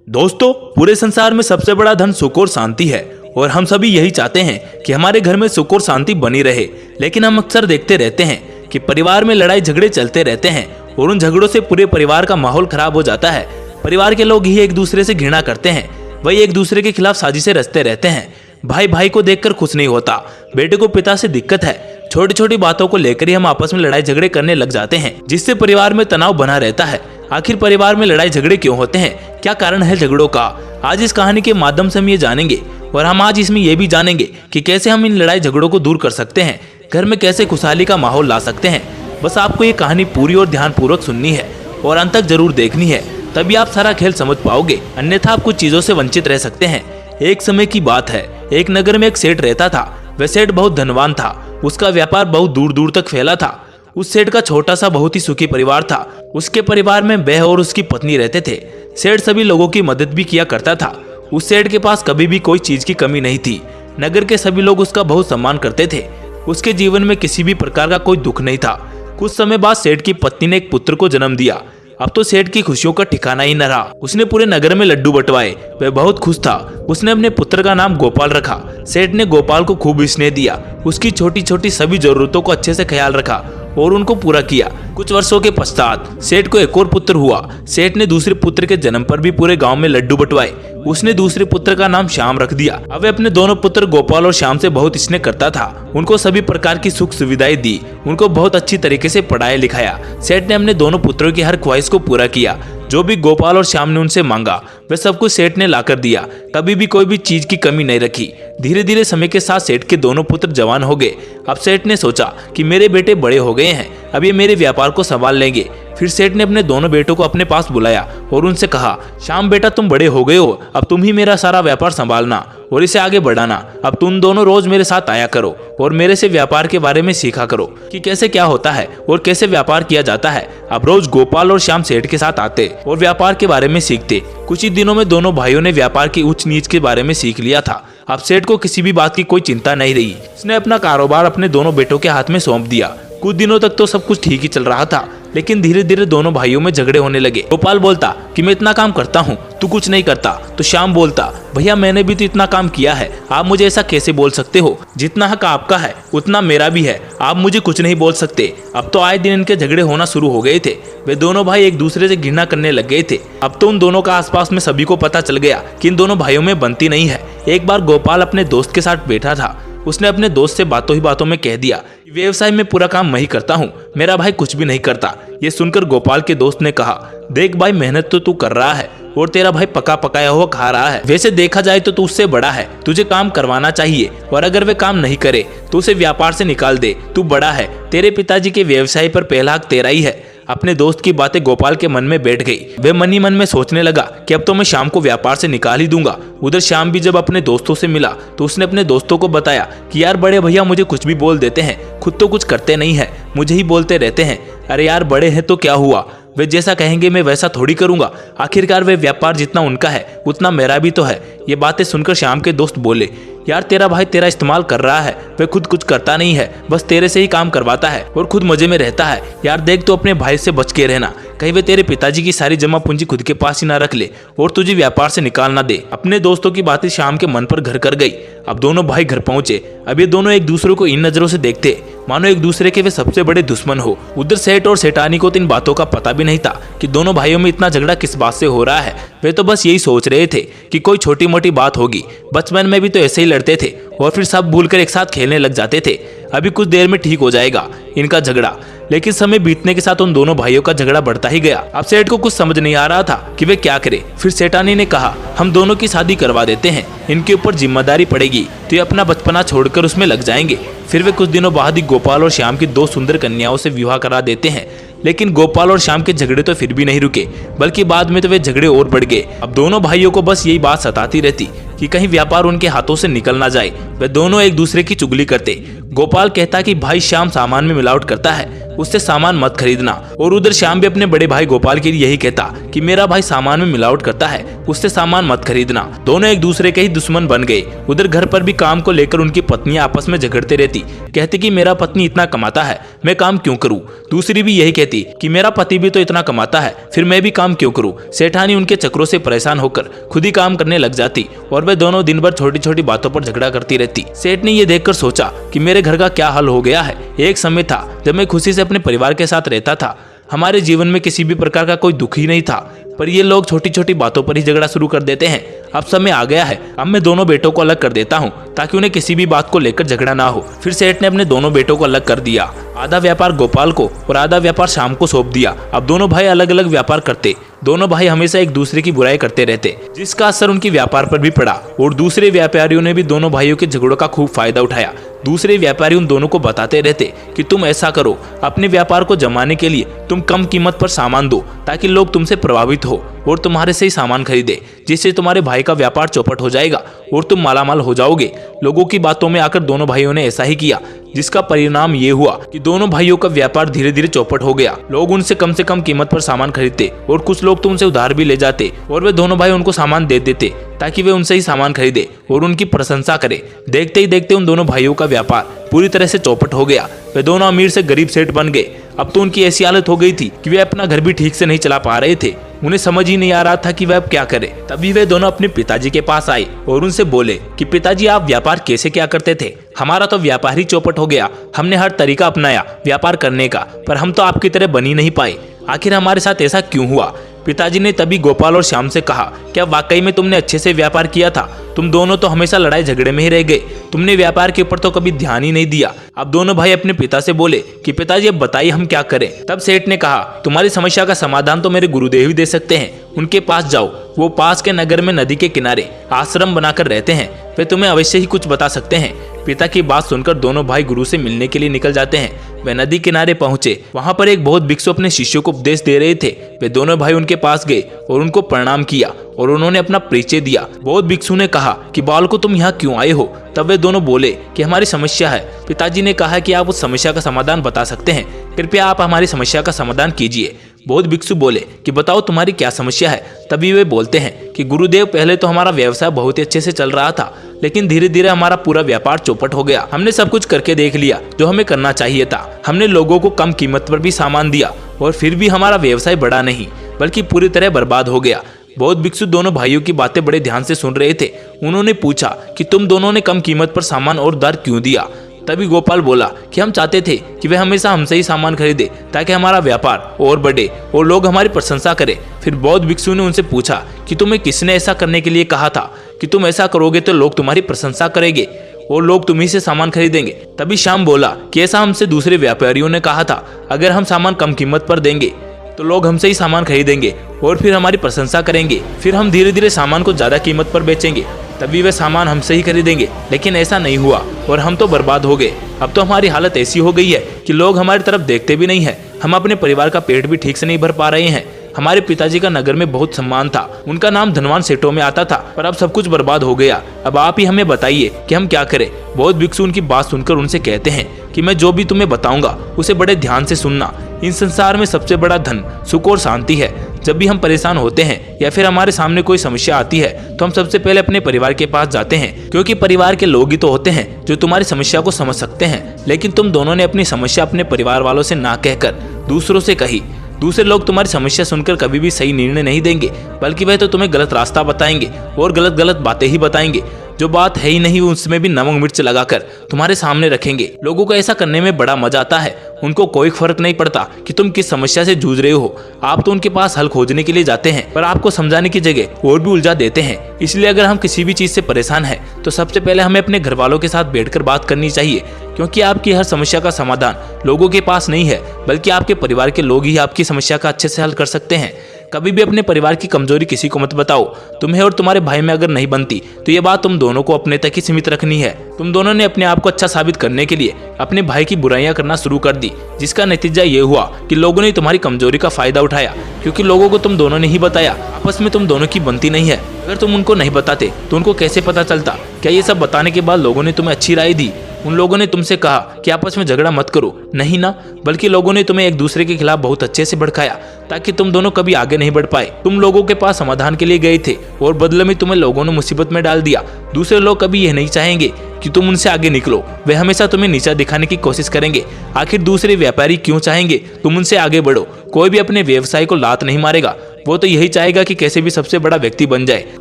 दोस्तों, पूरे संसार में सबसे बड़ा धन सुख और शांति है और हम सभी यही चाहते हैं कि हमारे घर में सुख और शांति बनी रहे। लेकिन हम अक्सर देखते रहते हैं कि परिवार में लड़ाई झगड़े चलते रहते हैं और उन झगड़ों से पूरे परिवार का माहौल खराब हो जाता है। परिवार के लोग ही एक दूसरे से घृणा करते हैं, वही एक दूसरे के खिलाफ साजिशें रचते रहते हैं। भाई भाई को देखकर खुश नहीं होता, बेटे को पिता से दिक्कत है। छोटी छोटी बातों को लेकर ही हम आपस में लड़ाई झगड़े करने लग जाते हैं, जिससे परिवार में तनाव बना रहता है। आखिर परिवार में लड़ाई झगड़े क्यों होते हैं, क्या कारण है झगड़ों का? आज इस कहानी के माध्यम से हम ये जानेंगे और हम आज इसमें ये भी जानेंगे कि कैसे हम इन लड़ाई झगड़ों को दूर कर सकते हैं, घर में कैसे खुशहाली का माहौल ला सकते हैं। बस आपको ये कहानी पूरी और ध्यानपूर्वक सुननी है और अंत तक जरूर देखनी है, तभी आप सारा खेल समझ पाओगे, अन्यथा आप कुछ चीजों से वंचित रह सकते हैं। एक समय की बात है, एक नगर में एक सेठ रहता था। वह सेठ बहुत धनवान था, उसका व्यापार बहुत दूर दूर तक फैला था। उस सेठ का छोटा सा बहुत ही सुखी परिवार था। उसके परिवार में वह और उसकी पत्नी रहते थे। सेठ सभी लोगों की मदद भी किया करता था। उस सेठ के पास कभी भी कोई चीज की कमी नहीं थी। नगर के सभी लोग उसका बहुत सम्मान करते थे। उसके जीवन में किसी भी प्रकार का कोई दुख नहीं था। कुछ समय बाद सेठ की पत्नी ने एक पुत्र को जन्म दिया। अब तो सेठ की खुशियों का ठिकाना ही न रहा। उसने पूरे नगर में लड्डू बंटवाए, वह बहुत खुश था। उसने अपने पुत्र का नाम गोपाल रखा। सेठ ने गोपाल को खूब स्नेह दिया, उसकी छोटी छोटी सभी जरूरतों को अच्छे से ख्याल रखा और उनको पूरा किया। कुछ वर्षों के पश्चात सेठ को एक और पुत्र हुआ। सेठ ने दूसरे पुत्र के जन्म पर भी पूरे गांव में लड्डू बंटवाए। उसने दूसरे पुत्र का नाम श्याम रख दिया। अब वह अपने दोनों पुत्र गोपाल और श्याम से बहुत स्नेह करता था। उनको सभी प्रकार की सुख सुविधाएं दी, उनको बहुत अच्छी तरीके से पढ़ाया लिखाया। सेठ ने अपने दोनों पुत्रों की हर ख्वाहिश को पूरा किया। जो भी गोपाल और श्याम ने उनसे मांगा वह सब कुछ सेठ ने लाकर दिया। कभी भी कोई भी चीज की कमी नहीं रखी। धीरे धीरे समय के साथ सेठ के दोनों पुत्र जवान हो गए। अब सेठ ने सोचा कि मेरे बेटे बड़े हो गए हैं, अब ये मेरे व्यापार को संभाल लेंगे। फिर सेठ ने अपने दोनों बेटों को अपने पास बुलाया और उनसे कहा, श्याम बेटा तुम बड़े हो गए हो, अब तुम ही मेरा सारा व्यापार संभालना और इसे आगे बढ़ाना। अब तुम दोनों रोज मेरे साथ आया करो और मेरे से व्यापार के बारे में सीखा करो कि कैसे क्या होता है और कैसे व्यापार किया जाता है। अब रोज गोपाल और श्याम सेठ के साथ आते और व्यापार के बारे में सीखते। कुछ ही दिनों में दोनों भाइयों ने व्यापार की उच्च नीच के बारे में सीख लिया था। अब सेठ को किसी भी बात की कोई चिंता नहीं रही। उसने अपना कारोबार अपने दोनों बेटों के हाथ में सौंप दिया। कुछ दिनों तक तो सब कुछ ठीक ही चल रहा था, लेकिन धीरे धीरे दोनों भाइयों में झगड़े होने लगे। गोपाल बोलता कि मैं इतना काम करता हूँ, तू कुछ नहीं करता। तो श्याम बोलता, भैया मैंने भी तो इतना काम किया है, आप मुझे ऐसा कैसे बोल सकते हो? जितना हक आपका है उतना मेरा भी है, आप मुझे कुछ नहीं बोल सकते। अब तो आए दिन इनके झगड़े होना शुरू हो गए थे। वे दोनों भाई एक दूसरे से घृणा करने लग गए थे। अब तो उन दोनों का आसपास में सभी को पता चल गया कि इन दोनों भाइयों में बनती नहीं है। एक बार गोपाल अपने दोस्त के साथ बैठा था। उसने अपने दोस्त से बातों ही बातों में कह दिया, व्यवसाय में पूरा काम मैं ही करता हूँ, मेरा भाई कुछ भी नहीं करता। ये सुनकर गोपाल के दोस्त ने कहा, देख भाई मेहनत तो तू कर रहा है और तेरा भाई पका पकाया हुआ खा रहा है। वैसे देखा जाए तो तू उससे बड़ा है, तुझे काम करवाना चाहिए और अगर वे काम नहीं करे तो उसे व्यापार से निकाल दे। तू बड़ा है, तेरे पिताजी के व्यवसाय पर पहला हक तेरा ही है। अपने दोस्त की बातें गोपाल के मन में बैठ गई। वह मन ही मन में सोचने लगा कि अब तो मैं श्याम को व्यापार से निकाल ही दूंगा। उधर श्याम भी जब अपने दोस्तों से मिला तो उसने अपने दोस्तों को बताया कि यार बड़े भैया मुझे कुछ भी बोल देते हैं, खुद तो कुछ करते नहीं है, मुझे ही बोलते रहते हैं। अरे यार बड़े हैं तो क्या हुआ, वे जैसा कहेंगे मैं वैसा थोड़ी करूंगा। आखिरकार वे व्यापार जितना उनका है उतना मेरा भी तो है। ये बातें सुनकर श्याम के दोस्त बोले, यार तेरा भाई तेरा इस्तेमाल कर रहा है, वह खुद कुछ करता नहीं है, बस तेरे से ही काम करवाता है और खुद मजे में रहता है। यार देख तो अपने भाई से बच के रहना, कहीं वे तेरे पिताजी की सारी जमा पूंजी खुद के पास ही ना रख ले और तुझे व्यापार से निकाल ना दे। अपने दोस्तों की बातें श्याम के मन पर घर कर गई। अब दोनों भाई घर पहुंचे। अब ये दोनों एक दूसरे को इन नजरों से देखते मानो एक दूसरे के वे सबसे बड़े दुश्मन हो। उधर सेठ और सेठानी को तो इन बातों का पता भी नहीं था कि दोनों भाइयों में इतना झगड़ा किस बात से हो रहा है। वे तो बस यही सोच रहे थे कि कोई छोटी मोटी बात होगी, बचपन में भी तो ऐसे ही लड़ते थे और फिर सब भूलकर एक साथ खेलने लग जाते थे। अभी कुछ देर में ठीक हो जाएगा इनका झगड़ा। लेकिन समय बीतने के साथ उन दोनों भाइयों का झगड़ा बढ़ता ही गया। अब सेठ को कुछ समझ नहीं आ रहा था कि वे क्या करे। फिर सेठानी ने कहा, हम दोनों की शादी करवा देते हैं, इनके ऊपर जिम्मेदारी पड़ेगी तो ये अपना बचपना छोड़कर उसमें लग जाएंगे। फिर वे कुछ दिनों बाद ही गोपाल और श्याम की दो सुंदर कन्याओं से विवाह करा देते हैं। लेकिन गोपाल और श्याम के झगड़े तो फिर भी नहीं रुके, बल्कि बाद में तो वे झगड़े और बढ़ गए। अब दोनों भाइयों को बस यही बात सताती रहती कि कहीं व्यापार उनके हाथों से निकल ना जाए। वे दोनों एक दूसरे की चुगली करते गोपाल कहता कि भाई श्याम सामान में मिलावट करता है, उससे सामान मत खरीदना। और उधर श्याम भी अपने बड़े भाई गोपाल के लिए यही कहता कि मेरा भाई सामान में मिलावट करता है, उससे सामान मत खरीदना। दोनों एक दूसरे के ही दुश्मन बन गए। उधर घर पर भी काम को लेकर उनकी पत्नियां आपस में झगड़ते रहती, कहती कि मेरा पत्नी इतना कमाता है, मैं काम क्यों करूं। दूसरी भी यही कहती कि मेरा पति भी तो इतना कमाता है, फिर मैं भी काम क्यों करूं। सेठानी उनके चक्रों से परेशान होकर खुद ही काम करने लग जाती और वे दोनों दिन भर छोटी छोटी बातों पर झगड़ा करती रहती। सेठ ने यह देखकर सोचा कि मेरे घर का क्या हाल हो गया है। एक समय था जब मैं खुशी से अपने परिवार के साथ रहता था, हमारे जीवन में किसी भी प्रकार का कोई दुख ही नहीं था, पर ये लोग छोटी छोटी बातों पर ही झगड़ा शुरू कर देते हैं। अब समय आ गया है, अब मैं दोनों बेटों को अलग कर देता हूँ ताकि उन्हें किसी भी बात को लेकर झगड़ा ना हो। फिर सेठ ने अपने दोनों बेटों को अलग कर दिया, आधा व्यापार गोपाल को और आधा व्यापार श्याम को सौंप दिया। अब दोनों भाई अलग अलग व्यापार करते। दोनों भाई हमेशा एक दूसरे की बुराई करते रहते, जिसका असर उनके व्यापार पर भी पड़ा। और दूसरे व्यापारियों ने भी दोनों भाइयों के झगड़ों का खूब फायदा उठाया। दूसरे व्यापारी उन दोनों को बताते रहते कि तुम ऐसा करो, अपने व्यापार को जमाने के लिए तुम कम कीमत पर सामान दो ताकि लोग तुमसे प्रभावित हो और तुम्हारे से ही सामान खरीदे, जिससे तुम्हारे भाई का व्यापार चौपट हो जाएगा और तुम मालामाल हो जाओगे। लोगों की बातों में आकर दोनों भाइयों ने ऐसा ही किया, जिसका परिणाम ये हुआ कि दोनों भाइयों का व्यापार धीरे धीरे चौपट हो गया। लोग उनसे कम से कम कीमत पर सामान खरीदते और कुछ लोग तो उनसे उधार भी ले जाते और वे दोनों भाई उनको सामान दे देते ताकि वे उनसे ही सामान खरीदे और उनकी प्रशंसा करे। देखते ही देखते उन दोनों भाइयों का व्यापार पूरी तरह से चौपट हो गया। वे दोनों अमीर से गरीब सेठ बन गए। अब तो उनकी ऐसी हालत हो गई थी कि वे अपना घर भी ठीक से नहीं चला पा रहे थे। उन्हें समझ ही नहीं आ रहा था कि वह अब क्या करे। तभी वे दोनों अपने पिताजी के पास आए और उनसे बोले कि पिताजी, आप व्यापार कैसे क्या करते थे? हमारा तो व्यापार ही चौपट हो गया। हमने हर तरीका अपनाया व्यापार करने का, पर हम तो आपकी तरह बन ही नहीं पाए। आखिर हमारे साथ ऐसा क्यों हुआ? पिताजी ने तभी गोपाल और श्याम से कहा, क्या वाकई में तुमने अच्छे से व्यापार किया था? तुम दोनों तो हमेशा लड़ाई झगड़े में ही रह गए, तुमने व्यापार के ऊपर तो कभी ध्यान ही नहीं दिया। अब दोनों भाई अपने पिता से बोले कि पिताजी, अब बताइए हम क्या करें? तब सेठ ने कहा, तुम्हारी समस्या का समाधान तो मेरे गुरुदेव ही दे सकते हैं, उनके पास जाओ। वो पास के नगर में नदी के किनारे आश्रम बनाकर रहते हैं, वे तुम्हें अवश्य ही कुछ बता सकते हैं। पिता की बात सुनकर दोनों भाई गुरु से मिलने के लिए निकल जाते हैं। वे नदी किनारे पहुंचे, वहां पर एक बहुत भिक्षु अपने शिष्यों को उपदेश दे रहे थे। वे दोनों भाई उनके पास गए और उनको प्रणाम किया और उन्होंने अपना परिचय दिया। बहुत भिक्षु ने कहा कि बालको, तुम यहाँ क्यों आए हो? तब वे दोनों बोले कि हमारी समस्या है। पिताजी ने कहा कि आप उस समस्या का समाधान बता सकते हैं, कृपया आप हमारी समस्या का समाधान कीजिए। बहुत भिक्षु बोले कि बताओ तुम्हारी क्या समस्या है? तभी वे बोलते हैं कि गुरुदेव, पहले तो हमारा व्यवसाय बहुत ही अच्छे से चल रहा था, लेकिन धीरे धीरे हमारा पूरा व्यापार चौपट हो गया। हमने सब कुछ करके देख लिया जो हमें करना चाहिए था। हमने लोगों को कम कीमत पर भी सामान दिया और फिर भी हमारा व्यवसाय बढ़ा नहीं, बल्कि पूरी तरह बर्बाद हो गया। बहुत भिक्षु दोनों भाइयों की बातें बड़े ध्यान से सुन रहे थे। उन्होंने पूछा कि तुम दोनों ने कम कीमत पर सामान और उधार क्यों दिया? तभी गोपाल बोला कि हम चाहते थे कि वे हमेशा हमसे ही सामान खरीदे ताकि हमारा व्यापार और बढ़े और लोग हमारी प्रशंसा करें। फिर बौद्ध भिक्षु ने उनसे पूछा कि तुम्हें किसने ऐसा करने के लिए कहा था कि तुम ऐसा करोगे तो लोग तुम्हारी प्रशंसा करेंगे और लोग तुम्ही से सामान खरीदेंगे? तभी श्याम बोला कि ऐसा हमसे दूसरे व्यापारियों ने कहा था, अगर हम सामान कम कीमत पर देंगे तो लोग हमसे ही सामान खरीदेंगे और फिर हमारी प्रशंसा करेंगे। फिर हम धीरे धीरे सामान को ज्यादा कीमत पर बेचेंगे, तभी वे सामान हमसे ही खरीदेंगे। लेकिन ऐसा नहीं हुआ और हम तो बर्बाद हो गए। अब तो हमारी हालत ऐसी हो गई है कि लोग हमारी तरफ देखते भी नहीं है। हम अपने परिवार का पेट भी ठीक से नहीं भर पा रहे हैं। हमारे पिताजी का नगर में बहुत सम्मान था, उनका नाम धनवान सेठों में आता था, पर अब सब कुछ बर्बाद हो गया। अब आप ही हमें बताइए कि हम क्या करें? बहुत भिक्षु उनकी बात सुनकर उनसे कहते हैं कि मैं जो भी तुम्हें बताऊंगा उसे बड़े ध्यान से सुनना। इन संसार में सबसे बड़ा धन सुख और शांति है। जब भी हम परेशान होते हैं या फिर हमारे सामने कोई समस्या आती है तो हम सबसे पहले अपने परिवार के पास जाते हैं, क्योंकि परिवार के लोग ही तो होते हैं जो तुम्हारी समस्या को समझ सकते हैं। लेकिन तुम दोनों ने अपनी समस्या अपने परिवार वालों से ना कहकर दूसरों से कही। दूसरे लोग तुम्हारी समस्या सुनकर कभी भी सही निर्णय नहीं देंगे, बल्कि वह तो तुम्हें गलत रास्ता बताएंगे और गलत गलत बातें ही बताएंगे। जो बात है ही नहीं उसमें भी नमक मिर्च लगाकर तुम्हारे सामने रखेंगे। लोगों को ऐसा करने में बड़ा मजा आता है। उनको कोई फर्क नहीं पड़ता कि तुम किस समस्या से जूझ रहे हो। आप तो उनके पास हल खोजने के लिए जाते हैं, पर आपको समझाने की जगह और भी उलझा देते हैं। इसलिए अगर हम किसी भी चीज से परेशान हैं तो सबसे पहले हमें अपने घर वालों के साथ बैठकर बात करनी चाहिए, क्योंकि आपकी हर समस्या का समाधान लोगों के पास नहीं है, बल्कि आपके परिवार के लोग ही आपकी समस्या का अच्छे से हल कर सकते हैं। कभी भी अपने परिवार की कमजोरी किसी को मत बताओ। तुम्हें और तुम्हारे भाई में अगर नहीं बनती तो ये बात तुम दोनों को अपने तक ही सीमित रखनी है। तुम दोनों ने अपने आप को अच्छा साबित करने के लिए अपने भाई की बुराइयां करना शुरू कर दी, जिसका नतीजा ये हुआ कि लोगों ने तुम्हारी कमजोरी का फायदा उठाया, क्योंकि लोगों को तुम दोनों ने ही बताया। आपस में तुम दोनों की बनती नहीं है। अगर तुम उनको नहीं बताते तो उनको कैसे पता चलता? क्या ये सब बताने के बाद लोगों ने तुम्हें अच्छी राय दी? उन लोगों ने तुमसे कहा कि आपस में झगड़ा मत करो, नहीं ना, बल्कि लोगों ने तुम्हें एक दूसरे के खिलाफ बहुत अच्छे से भड़काया ताकि तुम दोनों कभी आगे नहीं बढ़ पाए। तुम लोगों के पास समाधान के लिए गए थे और बदले में तुम्हें लोगों ने मुसीबत में डाल दिया। दूसरे लोग कभी यह नहीं चाहेंगे कि तुम उनसे आगे निकलो, वे हमेशा तुम्हें नीचा दिखाने की कोशिश करेंगे। आखिर दूसरे व्यापारी क्यों चाहेंगे तुम उनसे आगे बढ़ो? कोई भी अपने व्यवसाय को लात नहीं मारेगा, वो तो यही चाहेगा कि कैसे भी सबसे बड़ा व्यक्ति बन जाए।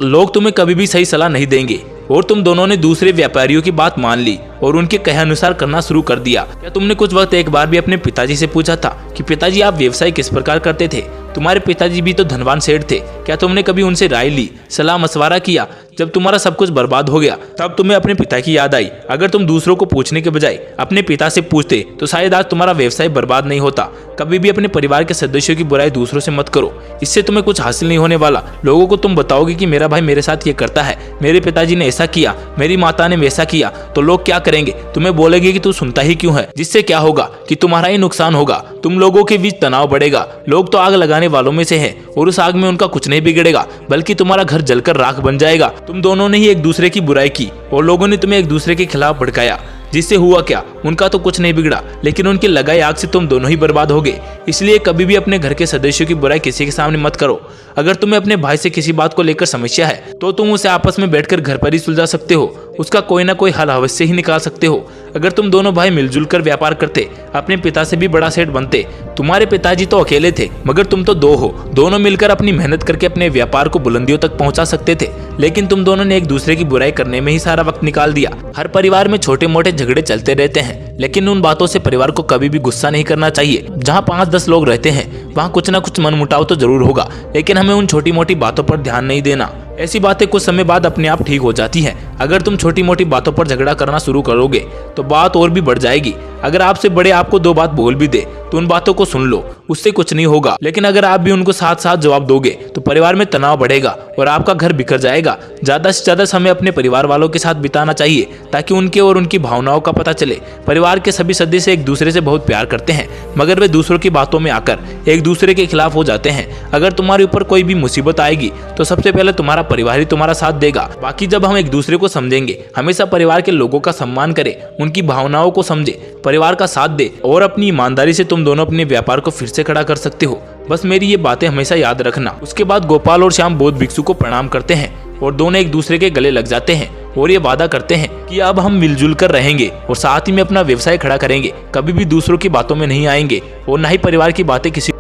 लोग तुम्हें कभी भी सही सलाह नहीं देंगे और तुम दोनों ने दूसरे व्यापारियों की बात मान ली और उनके कहे अनुसार करना शुरू कर दिया। क्या तुमने कुछ वक्त एक बार भी अपने पिताजी से पूछा था कि पिताजी आप व्यवसाय किस प्रकार करते थे? तुम्हारे पिताजी भी तो धनवान सेठ थे। क्या तुमने कभी उनसे राय ली, सलाह मशवरा किया? जब तुम्हारा सब कुछ बर्बाद हो गया तब तुम्हें अपने पिता की याद आई। अगर तुम दूसरों को पूछने के बजाय अपने पिता से पूछते तो शायद आज तुम्हारा व्यवसाय बर्बाद नहीं होता। कभी भी अपने परिवार के सदस्यों की बुराई दूसरों से मत करो, इससे तुम्हें कुछ हासिल नहीं होने वाला। लोगों को तुम बताओगे कि मेरा भाई मेरे साथ ये करता है, मेरे पिताजी ने ऐसा किया, मेरी माता ने वैसा किया, तो लोग क्या करेंगे? तुम्हें बोलेंगे कि तू सुनता ही क्यों है, जिससे क्या होगा कि तुम्हारा ही नुकसान होगा। तुम लोगों के बीच तनाव बढ़ेगा। लोग तो आग लगाने वालों में से हैं और उस आग में उनका कुछ नहीं बिगड़ेगा, बल्कि तुम्हारा घर जलकर राख बन जाएगा। तुम दोनों ने ही एक दूसरे की बुराई की और लोगों ने तुम्हें एक दूसरे के खिलाफ भड़काया, जिससे हुआ क्या? उनका तो कुछ नहीं बिगड़ा, लेकिन उनकी लगाई आग से तुम दोनों ही बर्बाद हो गए। इसलिए कभी भी अपने घर के सदस्यों की बुराई किसी के सामने मत करो। अगर तुम्हें अपने भाई से किसी बात को लेकर समस्या है तो तुम उसे आपस में बैठकर घर पर ही सुलझा सकते हो। उसका कोई ना कोई हल अवश्य ही निकाल सकते हो। अगर तुम दोनों भाई मिलजुल कर व्यापार करते, अपने पिता से भी बड़ा सेठ बनते। तुम्हारे पिताजी तो अकेले थे, मगर तुम तो दो हो। दोनों मिलकर अपनी मेहनत करके अपने व्यापार को बुलंदियों तक पहुंचा सकते थे, लेकिन तुम दोनों ने एक दूसरे की बुराई करने में ही सारा वक्त निकाल दिया। हर परिवार में छोटे मोटे झगड़े चलते रहते हैं, लेकिन उन बातों से परिवार को कभी भी गुस्सा नहीं करना चाहिए। जहाँ 5-10 लोग रहते हैं वहाँ कुछ ना कुछ मनमुटाव तो जरूर होगा, लेकिन हमें उन छोटी मोटी बातों पर ध्यान नहीं देना। ऐसी बातें कुछ समय बाद अपने आप ठीक हो जाती हैं। अगर तुम छोटी मोटी बातों पर झगड़ा करना शुरू करोगे तो बात और भी बढ़ जाएगी। अगर आपसे बड़े आपको 2 बात बोल भी दे तो उन बातों को सुन लो, उससे कुछ नहीं होगा। लेकिन अगर आप भी उनको साथ साथ जवाब दोगे तो परिवार में तनाव बढ़ेगा और आपका घर बिखर जाएगा। ज्यादा से ज्यादा समय अपने परिवार वालों के साथ बिताना चाहिए ताकि उनके और उनकी भावनाओं का पता चले। परिवार के सभी सदस्य एक दूसरे से बहुत प्यार करते हैं, मगर वे दूसरों की बातों में आकर एक दूसरे के खिलाफ हो जाते हैं। अगर तुम्हारे ऊपर कोई भी मुसीबत आएगी तो सबसे पहले तुम्हारा परिवार ही तुम्हारा साथ देगा। बाकी जब हम एक दूसरे को समझेंगे, हमेशा परिवार के लोगों का सम्मान करें, उनकी भावनाओं को समझे, परिवार का साथ दे और अपनी ईमानदारी से तुम दोनों अपने व्यापार को फिर से खड़ा कर सकते हो। बस मेरी ये बातें हमेशा याद रखना। उसके बाद गोपाल और श्याम बौद्ध भिक्षु को प्रणाम करते हैं और दोनों एक दूसरे के गले लग जाते हैं और ये वादा करते हैं कि अब हम मिलजुल कर रहेंगे और साथ ही में अपना व्यवसाय खड़ा करेंगे। कभी भी दूसरों की बातों में नहीं आएंगे और न ही परिवार की बातें किसी